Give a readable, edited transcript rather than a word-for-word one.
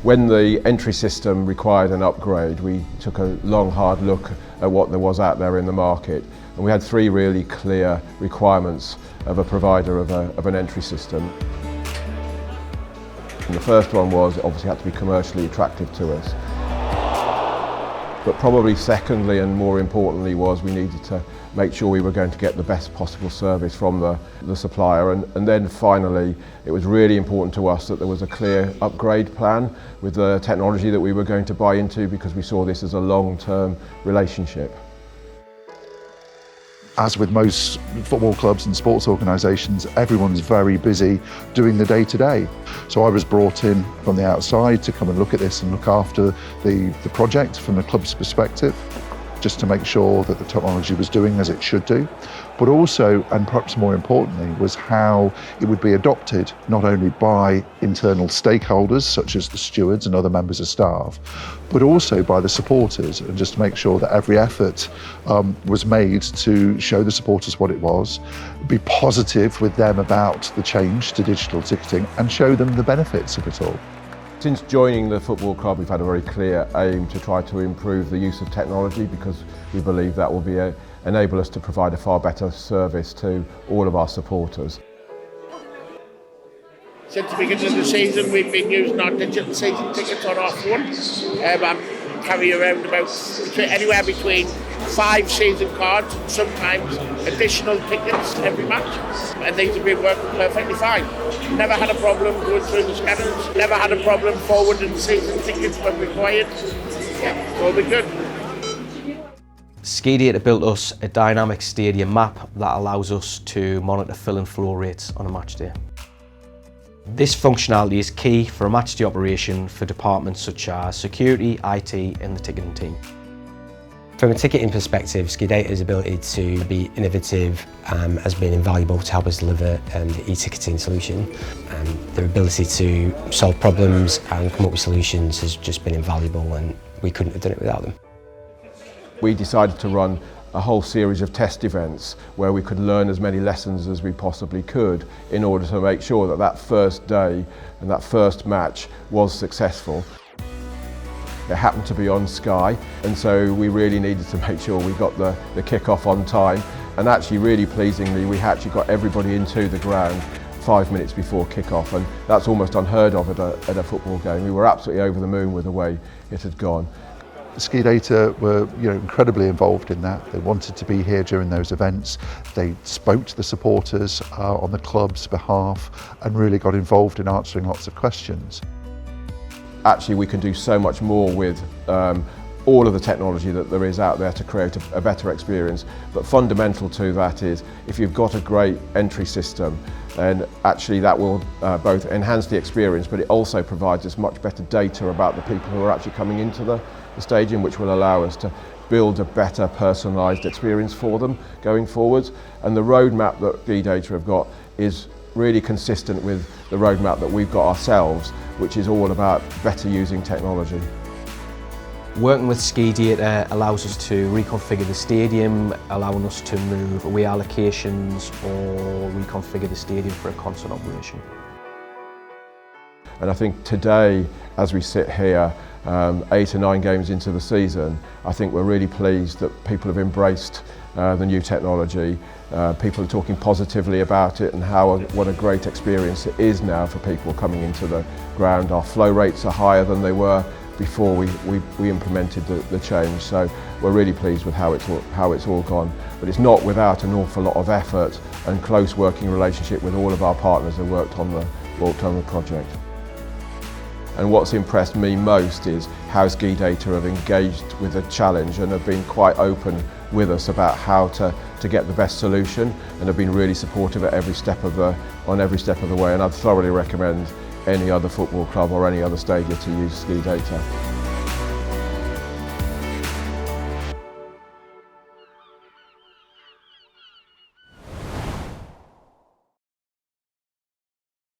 When the entry system required an upgrade, we took a long, hard look at what there was out there in the market, and we had three really clear requirements of a provider of an entry system. And the first one was, it obviously had to be commercially attractive to us. But probably secondly and more importantly was we needed to make sure we were going to get the best possible service from the supplier, and then finally it was really important to us that there was a clear upgrade plan with the technology that we were going to buy into, because we saw this as a long-term relationship. As with most football clubs and sports organisations, everyone's very busy doing the day-to-day. So I was brought in from the outside to come and look at this and look after the project from the club's perspective, just to make sure that the technology was doing as it should do. But also, and perhaps more importantly, was how it would be adopted not only by internal stakeholders such as the stewards and other members of staff, but also by the supporters, and just to make sure that every effort was made to show the supporters what it was, be positive with them about the change to digital ticketing, and show them the benefits of it all. Since joining the football club, we've had a very clear aim to try to improve the use of technology, because we believe that will enable us to provide a far better service to all of our supporters. Since the beginning of the season, we've been using our digital season tickets on our phone. I carry around anywhere between 5 season cards and sometimes additional tickets every match, and these have been working perfectly fine. Never had a problem going through the scanners, never had a problem forwarding season tickets when required. Yeah, it's all been good. SkiData built us a dynamic stadium map that allows us to monitor fill and flow rates on a match day. This functionality is key for a match day operation for departments such as security, IT and the ticketing team. From a ticketing perspective, SkiData's ability to be innovative has been invaluable to help us deliver the e-ticketing solution. Their ability to solve problems and come up with solutions has just been invaluable, and we couldn't have done it without them. We decided to run a whole series of test events where we could learn as many lessons as we possibly could in order to make sure that that first day and that first match was successful. It happened to be on Sky, and so we really needed to make sure we got the kick-off on time, and actually really pleasingly we actually got everybody into the ground 5 minutes before kick-off, and that's almost unheard of at a football game. We were absolutely over the moon with the way it had gone. SkiData were incredibly involved in that. They wanted to be here during those events. They spoke to the supporters on the club's behalf and really got involved in answering lots of questions. Actually, we can do so much more with all of the technology that there is out there to create a better experience. But fundamental to that is, if you've got a great entry system, then actually that will both enhance the experience, but it also provides us much better data about the people who are actually coming into the stadium, which will allow us to build a better personalised experience for them going forwards. And the roadmap that SkiData have got is really consistent with the roadmap that we've got ourselves, which is all about better using technology. Working with SkiData allows us to reconfigure the stadium, allowing us to move away allocations or reconfigure the stadium for a constant operation. And I think today, as we sit here, 8 or 9 games into the season, I think we're really pleased that people have embraced the new technology. People are talking positively about it and what a great experience it is now for people coming into the ground. Our flow rates are higher than they were before we implemented the change, so we're really pleased with how it's all gone. But it's not without an awful lot of effort and close working relationship with all of our partners who worked on the project. And what's impressed me most is how SkiData have engaged with the challenge and have been quite open with us about how to get the best solution, and have been really supportive at every step of the way. And I'd thoroughly recommend any other football club or any other stadium to use SkiData.